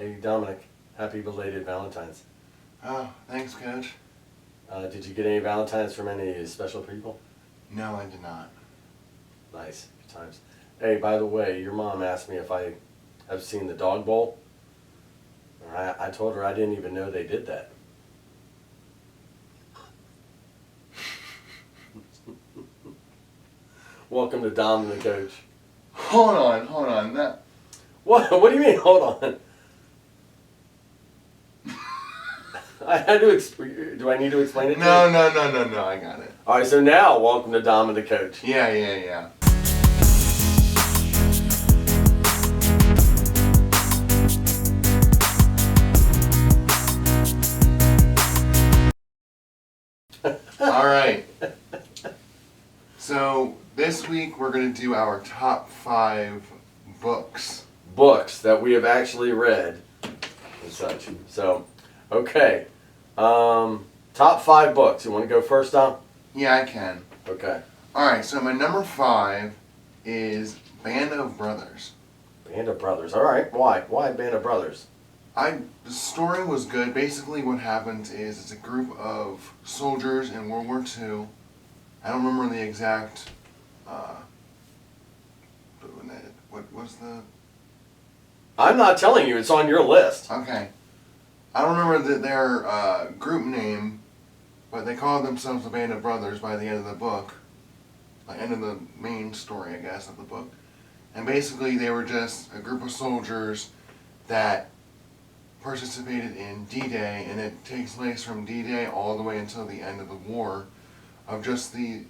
Hey, Dominic, happy belated Valentine's. Oh, thanks, Coach. Did you get any Valentines from any special people? No, I did not. Nice, good times. Hey, by the way, your mom asked me if I have seen the Dog Bowl. I told her I didn't even know they did that. Welcome to Dom and the Coach. Hold on. What? What do you mean, hold on? I had to do I need to explain it to No, you? no. I got it. Alright, so now, welcome to Dom and the Coach. Yeah. All right. So this week we're gonna do our top 5 books. Books that we have actually read and such. So, okay. Top 5 books. You want to go first, Dom? Yeah, I can. Okay. All right. So my number 5 is Band of Brothers. Band of Brothers. All right. Why? Why Band of Brothers? The story was good. Basically, what happens is it's a group of soldiers in World War II. I don't remember the exact. What was the? I'm not telling you. It's on your list. Okay, I don't remember their group name, but they called themselves the Band of Brothers by the end of the book, the end of the main story, I guess, of the book. And basically, they were just a group of soldiers that participated in D-Day, and it takes place from D-Day all the way until the end of the war, of just these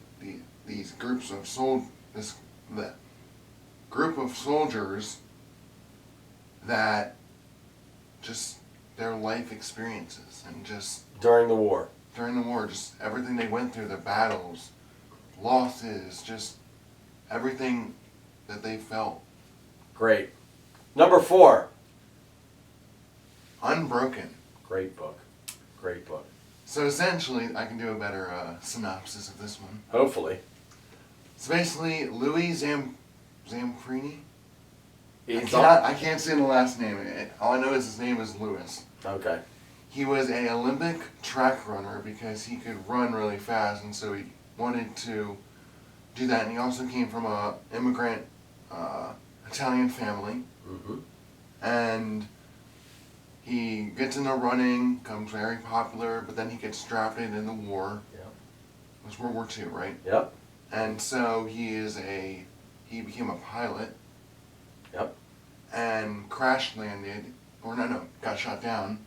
groups of the group of soldiers that just their life experiences and just During the war. during the war, just everything they went through, the battles, losses, just everything that they felt. Great. Number 4. Unbroken. Great book. Great book. So essentially, I can do a better synopsis of this one. Hopefully. It's basically Louis Zamperini. He's I can't say the last name. All I know is his name is Louis. Okay. He was an Olympic track runner because he could run really fast, and so he wanted to do that. And he also came from a immigrant Italian family, Mm-hmm. and he gets into running, becomes very popular, but then he gets drafted in the war. Yeah. It was World War II, right? Yep. And so he became a pilot. Yep. And crash landed, or no, got shot down.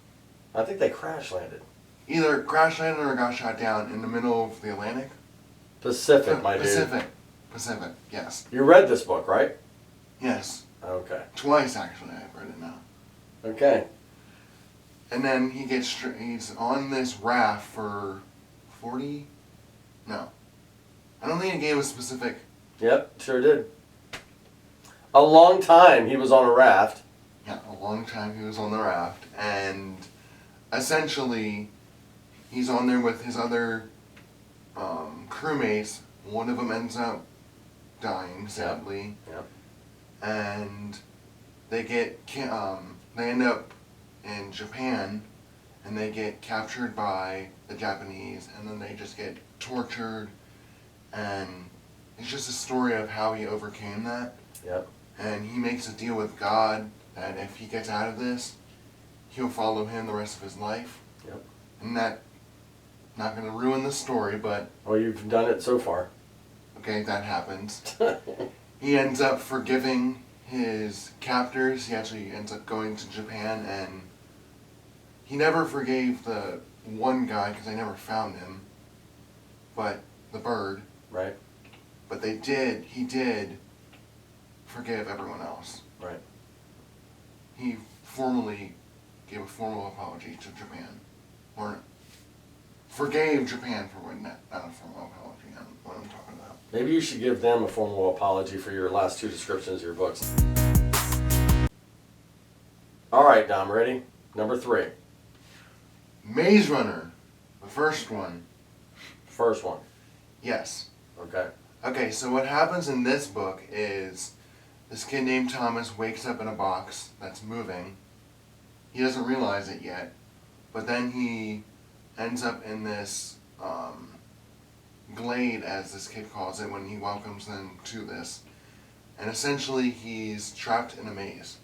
I think they crash landed. Either crash landed or got shot down in the middle of the Atlantic. Pacific, my dude. Pacific, yes. You read this book, right? Yes. Okay. Twice, actually, I've read it now. Okay. And then he's on this raft for 40, no. I don't think it gave a specific. Yep, sure did. A long time he was on a raft. Yeah, a long time he was on the raft, and essentially he's on there with his other crewmates. One of them ends up dying, sadly. Yep. And they end up in Japan, and they get captured by the Japanese, and then they just get tortured, and it's just a story of how he overcame that. Yep. And he makes a deal with God that if he gets out of this, he'll follow him the rest of his life. Yep. And that, not going to ruin the story, but Well, you've done it so far. okay, that happens. He ends up forgiving his captors. He actually ends up going to Japan, and he never forgave the one guy because they never found him, but the bird. Right. But he did forgive everyone else. Right. He gave a formal apology to Japan, or forgave Japan for what, not a formal apology. I don't know what I'm talking about. Maybe you should give them a formal apology for your last 2 descriptions of your books. All right, Dom, ready? Number 3. Maze Runner, the first one. First one. Yes. Okay. Okay, so what happens in this book is this kid named Thomas wakes up in a box that's moving, He doesn't realize it yet. But then he ends up in this glade, as this kid calls it, when he welcomes them to this. And essentially he's trapped in a maze.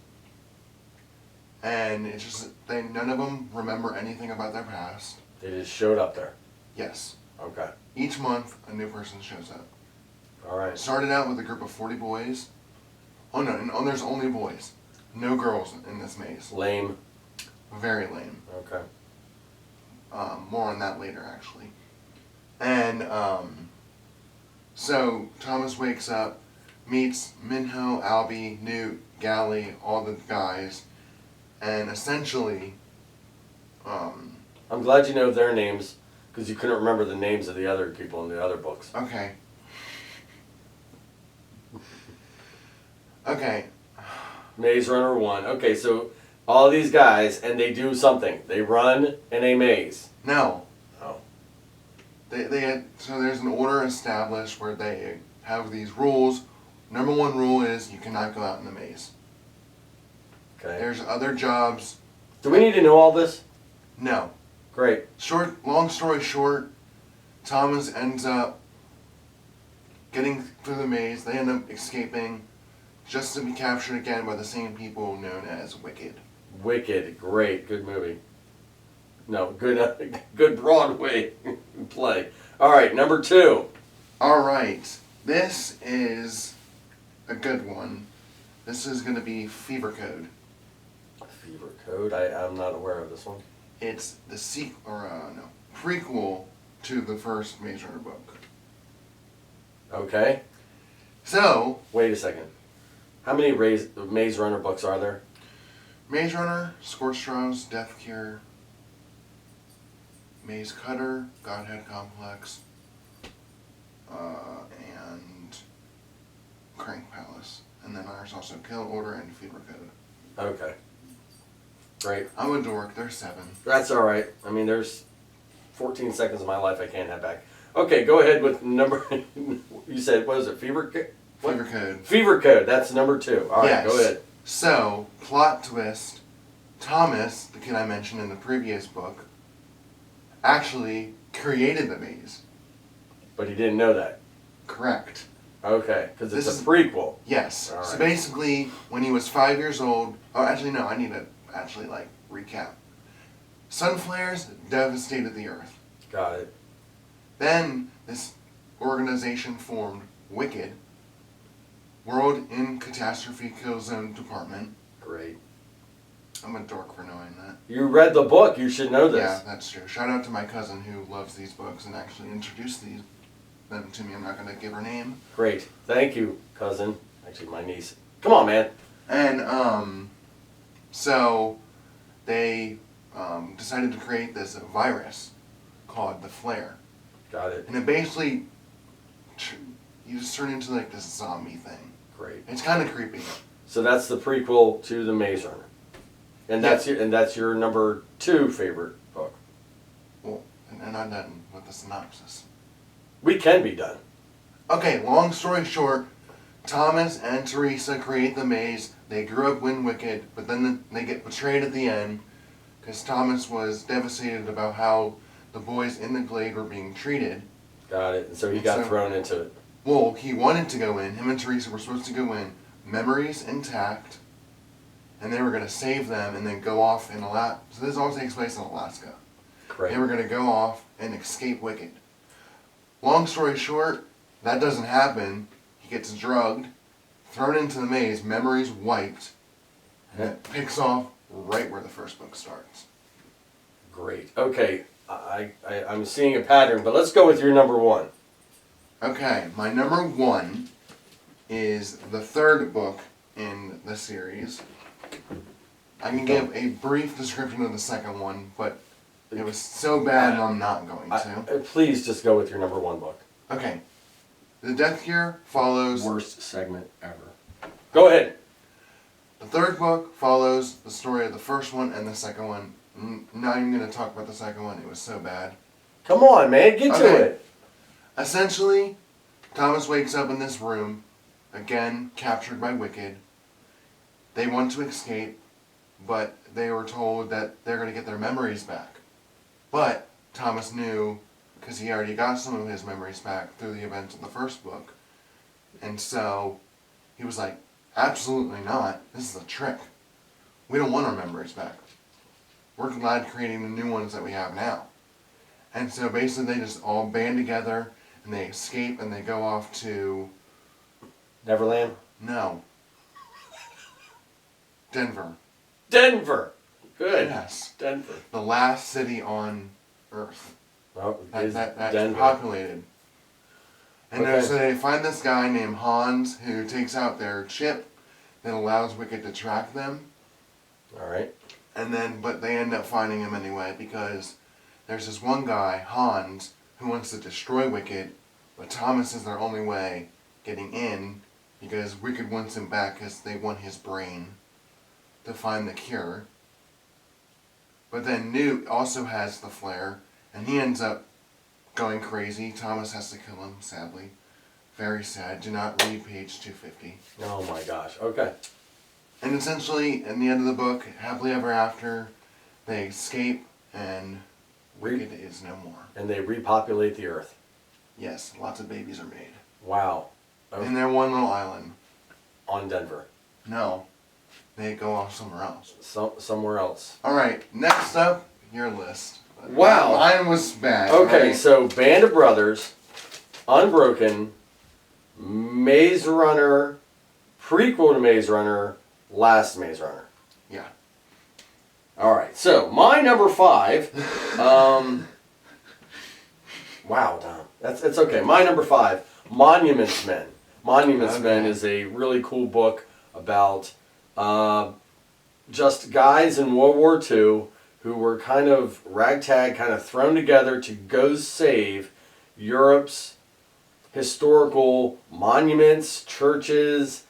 And it's just, none of them remember anything about their past. They just showed up there. Yes. Okay. Each month, a new person shows up. All right. Started out with a group of 40 boys. Oh no, there's only boys. No girls in this maze. Lame. Very lame. Okay. More on that later, actually. And so Thomas wakes up, meets Minho, Albie, Newt, Gally, all the guys, and essentially, I'm glad you know their names, because you couldn't remember the names of the other people in the other books. okay. Okay. Maze Runner 1. Okay, so all these guys, and they do something. They run in a maze. No. Oh. So there's an order established where they have these rules. Number one rule is you cannot go out in the maze. Okay. There's other jobs. Do we need to know all this? No. Great. Long story short, Thomas ends up getting through the maze. They end up escaping, just to be captured again by the same people known as Wicked. Wicked. Great. Good movie. No, good good Broadway play. All right, number 2. All right, this is a good one. This is going to be Fever Code. Fever Code. I'm not aware of this one. It's the prequel to the first Maze Runner book. Okay. So, Wait a second. How many Maze Runner books are there? Maze Runner, Scorched Straws, Death Cure, Maze Cutter, Godhead Complex, and Crank Palace. And then there's also Kill Order and Fever Code. Okay. Great. I'm a dork, there's 7. That's all right. I mean, there's 14 seconds of my life I can't have back. Okay, go ahead with number. You said, what is it? Fever Code? Fever Code. Fever Code. That's number 2. All right, Yes. go ahead. So, plot twist, Thomas, the kid I mentioned in the previous book, actually created the maze. But he didn't know that. Correct. Okay, because it's This a is- prequel. Yes. All So right. basically, when he was 5 years old, oh, actually no, I need to recap. Sun flares devastated the Earth. Got it. Then this organization formed Wicked, World in Catastrophe Kill Zone Department. Great. I'm a dork for knowing that. You read the book. You should know this. Yeah, that's true. Shout out to my cousin who loves these books and actually introduced them to me. I'm not going to give her name. Great. Thank you, cousin. Actually, my niece. Come on, man. And so they decided to create this virus called the Flare. Got it. And it basically, you just turn into like this zombie thing. Great. It's kind of creepy. So that's the prequel to the Maze Runner, and that's your number 2 favorite book. Well, and I'm done with the synopsis. We can be done. Okay, long story short, Thomas and Teresa create the maze. They grew up in Wicked, but then they get betrayed at the end because Thomas was devastated about how the boys in the glade were being treated. Got it. And so he got So- thrown into it. Well, he wanted to go in. Him and Teresa were supposed to go in, memories intact, and they were going to save them and then go off in Alaska. So this all takes place in Alaska. Great. They were going to go off and escape Wicked. Long story short, that doesn't happen. He gets drugged, thrown into the maze, memories wiped, and it picks off right where the first book starts. Great. Okay. I'm seeing a pattern, but let's go with your number 1. Okay, my number 1 is the 3rd book in the series. I can give a brief description of the 2nd one, but it was so bad I'm not going to. Please just go with your number 1 book. Okay. The Death Cure follows... Worst segment ever. Go ahead. The 3rd book follows the story of the first one and the 2nd one. Not even going to talk about the 2nd one. It was so bad. Come on, man. Get to Okay. it. Essentially, Thomas wakes up in this room, again captured by Wicked. They want to escape. but they were told that they're going to get their memories back. But Thomas knew, because he already got some of his memories back through the events of the first book. And so he was like, absolutely not. This is a trick. We don't want our memories back. We're glad creating the new ones that we have now. And so basically they just all band together and they escape and they go off to... Neverland? No. Denver. Denver! Good. Yes. Denver. The last city on Earth Oh, that's Denver. populated. And Okay. so they find this guy named Hans who takes out their chip that allows Wicket to track them. Alright. And then, but they end up finding him anyway because there's this one guy, Hans, who wants to destroy Wicket, but Thomas is their only way getting in because Wicket wants him back because they want his brain to find the cure. But then Newt also has the flare, and he ends up going crazy. Thomas has to kill him, sadly. Very sad. Do not read page 250. Oh my gosh. Okay. And essentially, in the end of the book, happily ever after, they escape, and Wicket is no more. And they repopulate the earth. Yes, lots of babies are made. Wow. Okay. In their one little island. On Denver. No, they go off somewhere else. Somewhere else. Alright, next up, your list. Wow. Mine was bad. Okay, right? so Band of Brothers, Unbroken, Maze Runner, prequel to Maze Runner, last Maze Runner. Yeah. Alright, so my number 5, wow, Tom, it's okay. My number 5, Monuments Men. Monuments Men is a really cool book about just guys in World War II who were kind of ragtag, kind of thrown together to go save Europe's historical monuments, churches,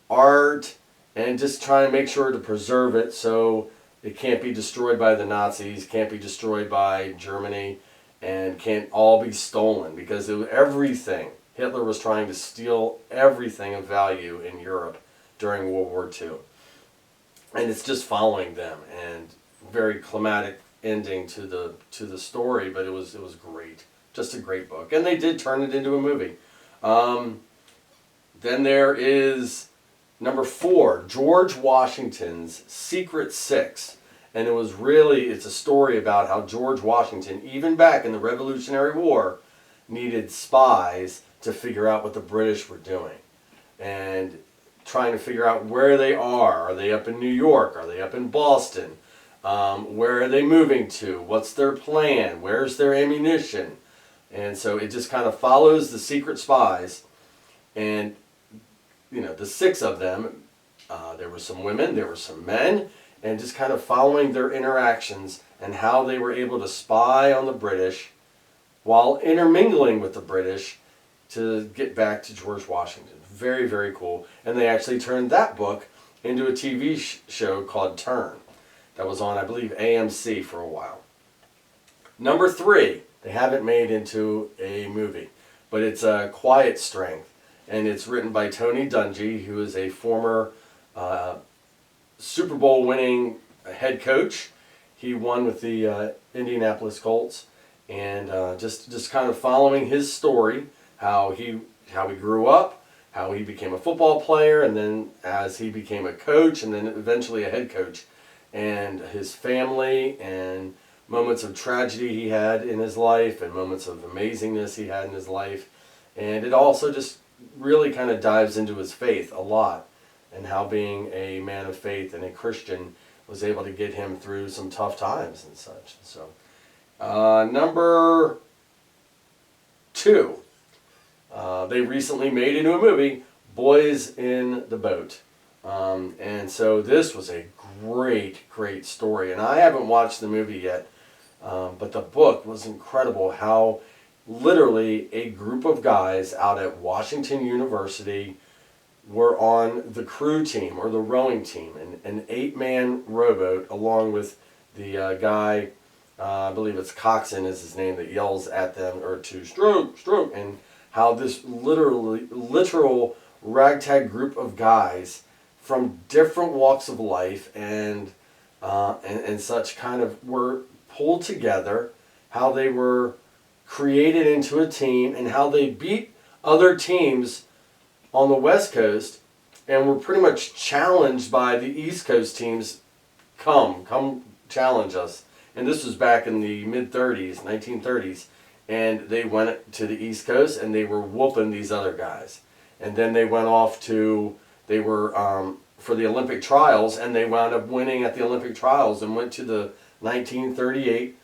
art, and just try and make sure to preserve it so it can't be destroyed by the Nazis, can't be destroyed by Germany, and can't all be stolen because it was everything. Hitler was trying to steal everything of value in Europe during World War II. And it's just following them, and very climatic ending to the story, but it was great. Just a great book. And they did turn it into a movie. Then there is number 4, George Washington's Secret Six. And it's a story about how George Washington, even back in the Revolutionary War, needed spies to figure out what the British were doing. And trying to figure out where they are. Are they up in New York? Are they up in Boston? Where are they moving to? What's their plan? Where's their ammunition? And so it just kind of follows the secret spies. And, the 6 of them, there were some women, there were some men, and just kind of following their interactions and how they were able to spy on the British while intermingling with the British to get back to George Washington. Very, very cool. And they actually turned that book into a TV show called Turn. That was on, I believe, AMC for a while. Number 3, they haven't made into a movie, but it's Quiet Strength. And it's written by Tony Dungy, who is a former Super Bowl winning head coach. He won with the Indianapolis Colts. And just kind of following his story, how he grew up, how he became a football player, and then as he became a coach, and then eventually a head coach, and his family, and moments of tragedy he had in his life, and moments of amazingness he had in his life. And it also just really kind of dives into his faith a lot, and how being a man of faith and a Christian was able to get him through some tough times and such. So, number 2. They recently made into a movie, Boys in the Boat. And so this was a great, great story. And I haven't watched the movie yet, but the book was incredible how literally a group of guys out at Washington University were on the crew team or the rowing team, an 8-man rowboat along with the guy, I believe it's Coxon is his name, that yells at them, or to stroke, and how this literal ragtag group of guys from different walks of life and and such kind of were pulled together, how they were created into a team, and how they beat other teams on the West Coast and were pretty much challenged by the East Coast teams. Come challenge us. And this was back in the mid-30s, 1930s. And they went to the East Coast and they were whooping these other guys. And then they went off to, they were for the Olympic trials, and they wound up winning at the Olympic trials and went to the 1938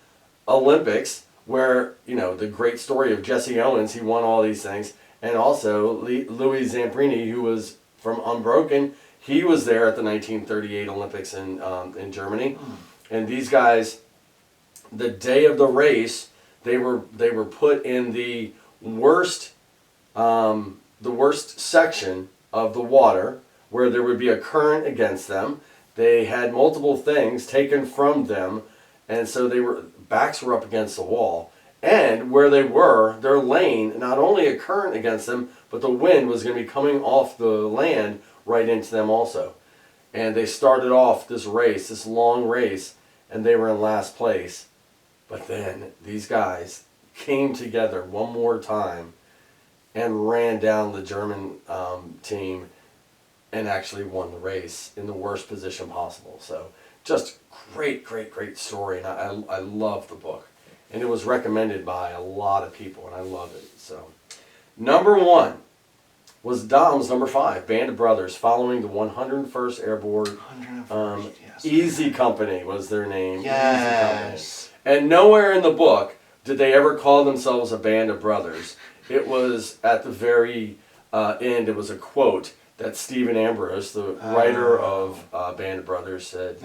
Olympics, where, you know, the great story of Jesse Owens, he won all these things. And also Louis Zamprini, who was from Unbroken, he was there at the 1938 Olympics in Germany. And these guys, the day of the race, they were put in the worst section of the water, where there would be a current against them. They had multiple things taken from them, and so backs were up against the wall. And where they were, their lane, not only a current against them, but the wind was going to be coming off the land right into them also. And they started off this race, this long race, and they were in last place. But then these guys came together one more time and ran down the German team and actually won the race in the worst position possible. So just great story, and I love the book. And it was recommended by a lot of people, and I love it. So, number 1 was Dom's number 5, Band of Brothers, following the 101st Airborne 101st, yes. Easy Company was their name. Yes. Easy Company. And nowhere in the book did they ever call themselves a band of brothers. It was at the very end, it was a quote that Stephen Ambrose, the writer of Band of Brothers, said,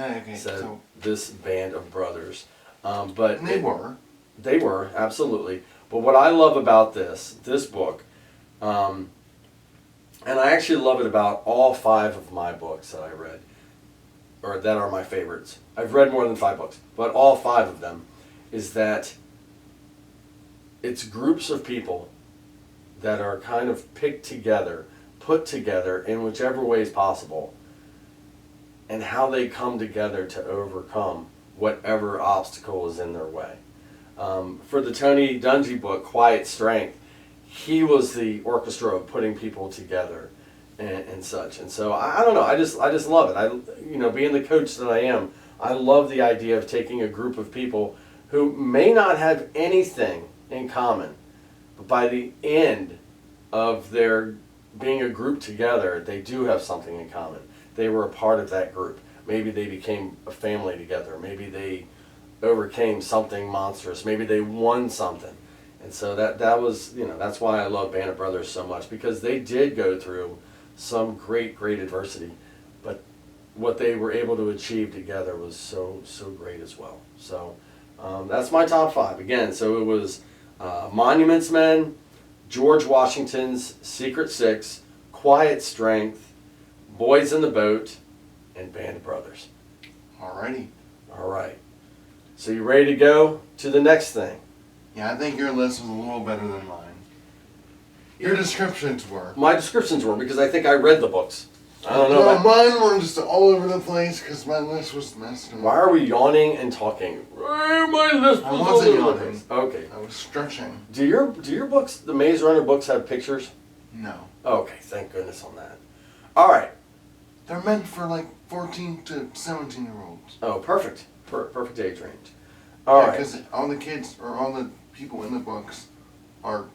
this band of brothers. But they were. They were, absolutely. But what I love about this book, and I actually love it about all 5 of my books that I read, or that are my favorites. I've read more than 5 books, but all 5 of them, is that it's groups of people that are kind of picked together, put together in whichever ways possible, and how they come together to overcome whatever obstacle is in their way. For the Tony Dungy book, Quiet Strength, he was the orchestra of putting people together and such. And so I don't know, I just love it. Being the coach that I am, I love the idea of taking a group of people who may not have anything in common, but by the end of their being a group together, they do have something in common. They were a part of that group. Maybe they became a family together. Maybe they overcame something monstrous. Maybe they won something. And so that was, that's why I love Band of Brothers so much, because they did go through some great adversity, but what they were able to achieve together was so great as well. So that's my top 5. Again, so it was Monuments Men, George Washington's Secret Six, Quiet Strength, Boys in the Boat, and Band of Brothers. Alrighty. All right. So you ready to go to the next thing? Yeah, I think your list was a little better than mine. Your descriptions were. My descriptions were, because I think I read the books. I don't know. No, mine were just all over the place because my list was messed up. Why are we yawning and talking? My list was I wasn't all over the yawning. place. Okay. I was stretching. Do your books, the Maze Runner books, have pictures? No. Okay, thank goodness on that. All right. They're meant for like 14 to 17-year-olds. Oh, perfect. Perfect age range. All right. Because all the kids, or all the people in the books, are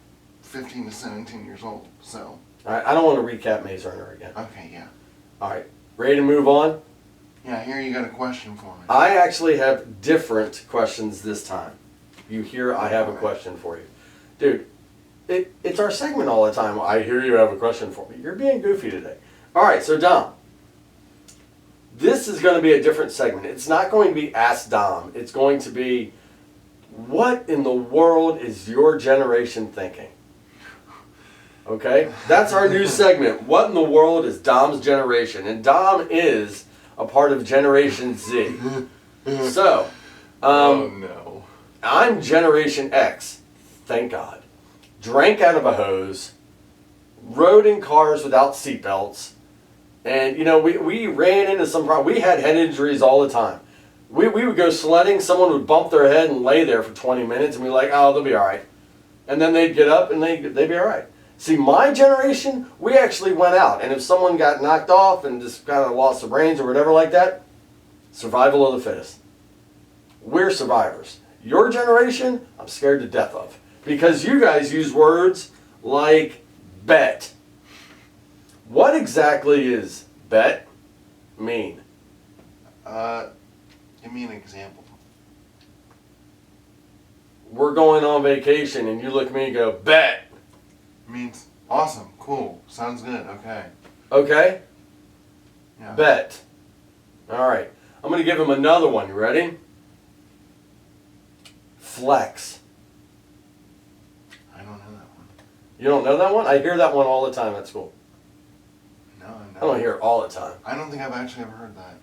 15 to 17 years old, so. All right, I don't want to recap Maze Runner again. Okay, yeah. All right, ready to move on? Yeah, here you got a question for me. I actually have different questions this time. You hear I have a question for you. Dude, it's our segment all the time. I hear you have a question for me. You're being goofy today. All right, so Dom, this is going to be a different segment. It's not going to be Ask Dom. It's going to be, what in the world is your generation thinking? Okay? That's our new segment. What in the world is Dom's generation? And Dom is a part of Generation Z. So, oh no. I'm Generation X, thank God. Drank out of a hose, rode in cars without seatbelts, and we ran into some problem. We had head injuries all the time. We would go sledding, someone would bump their head and lay there for 20 minutes, and we're like, oh, they'll be all right. And then they'd get up and they'd be all right. See, my generation, we actually went out, and if someone got knocked off and just kind of lost their brains or whatever like that, survival of the fittest. We're survivors. Your generation, I'm scared to death of. Because you guys use words like bet. What exactly is bet mean? Give me an example. We're going on vacation and you look at me and go, bet. Means awesome, cool, sounds good, okay. Okay? Yeah. Bet. All right. I'm going to give him another one. You ready? Flex. I don't know that one. You don't know that one? I hear that one all the time at school. No, I don't hear it all the time. I don't think I've actually ever heard that.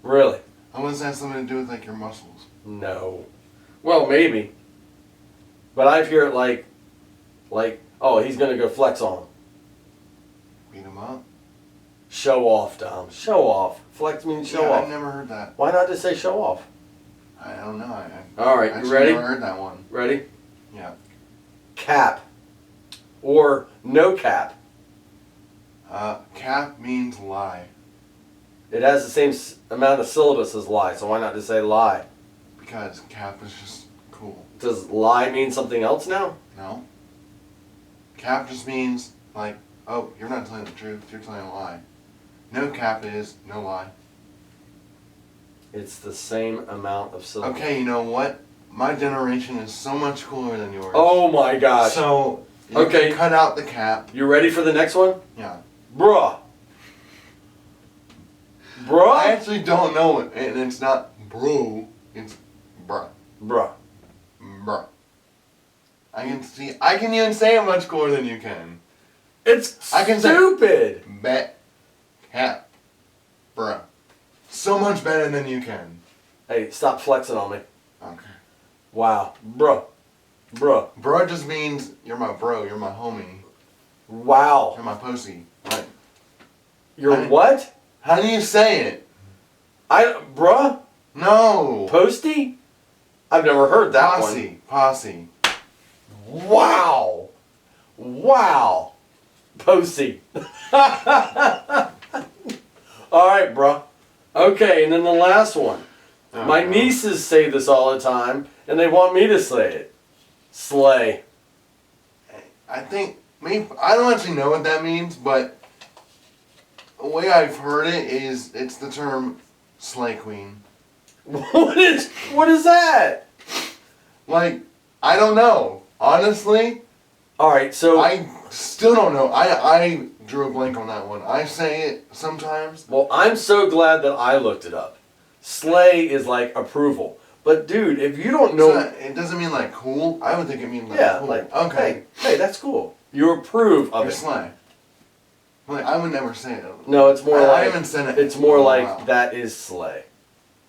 Really? Unless it has something to do with like your muscles. No. Well, maybe. But I hear it like, oh, he's going to go flex on him. Beat them up? Show off, Dom. Show off. Flex means show Yeah, off. I've never heard that. Why not just say show off? I don't know. All right, you actually ready? never heard that one. Ready? Yeah. Cap. Or no cap. Cap means lie. It has the same amount of syllabus as lie, so why not just say lie? Because cap is just cool. Does lie mean something else now? No? Cap just means, like, oh, you're not telling the truth, you're telling a lie. No cap is no lie. It's the same amount of syllabus. Okay, you know what? My generation is so much cooler than yours. Oh my gosh. So, you Okay. can cut out the cap. You ready for the next one? Yeah. Bruh. I Bruh? actually don't know it, and it's not bro, it's bruh. Bruh. Bruh. I can even say it much cooler than you can. It's I can say- stupid. Bet, cap, bruh. So much better than you can. Hey, stop flexing on me. Okay. Wow. Bruh. Bruh. Bruh just means you're my bro, you're my homie, Wow. you're my pussy. Right. You're I- what? How do you say it? Bruh? No. Posty? I've never heard that Posse. Posse. one. Wow. Wow. Posty. All right, bruh. Okay, and then the last one. My nieces say this all the time, and they want me to say it. Slay. I think, maybe, I don't actually know what that means, but the way I've heard it is it's the term slay queen. What is that? Like, I don't know. Honestly, All right, so I still don't know. I drew a blank on that one. I say it sometimes. well, I'm so glad that I looked it up. Slay is like approval. But dude, if you don't know, It doesn't mean like cool. I would think it means like yeah, cool. like okay, hey, that's cool. You approve of you're it. slay. Like I would never say it. No, it's more I like haven't said it. it's more in a like while. that is slay,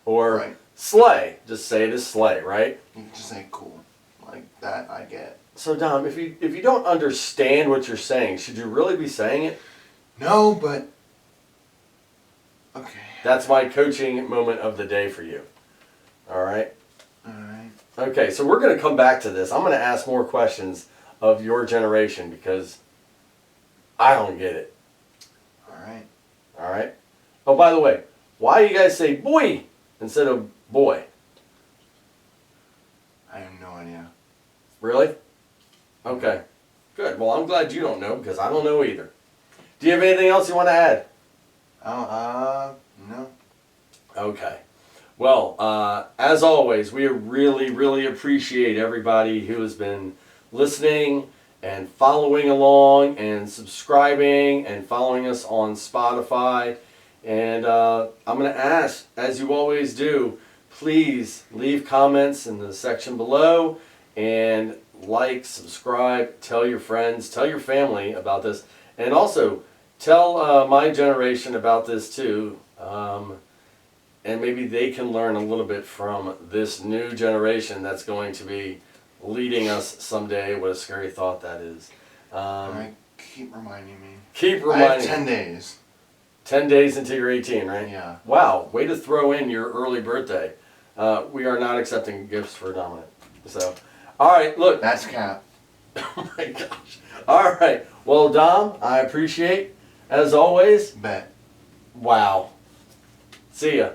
or Right. slay. Just say it is slay, right? You can just say cool. Like that I get. So Dom, if you don't understand what you're saying, should you really be saying it? No, but okay. That's my coaching moment of the day for you. All right. Alright. Okay, so we're going to come back to this. I'm going to ask more questions of your generation because I don't get it. Alright. All right. Oh, by the way, why you guys say boy instead of boy? I have no idea. Really? Okay. Good. Well, I'm glad you don't know because I don't know either. Do you have anything else you want to add? No. Okay. Well, as always, we really, really appreciate everybody who has been listening and following along and subscribing and following us on Spotify. And I'm going to ask, as you always do, please leave comments in the section below and like, subscribe, tell your friends, tell your family about this. And also, tell my generation about this too. And maybe they can learn a little bit from this new generation that's going to be leading us someday. What a scary thought that is. Alright, keep reminding me. Keep I have reminding 10 me. days. 10 days until you're 18, right? Yeah. Wow, way to throw in your early birthday. We are not accepting gifts for Dominic. So, all right, look. That's Cap. Oh my gosh. All right. Well, Dom, I appreciate, as always. Bet. Wow. See ya.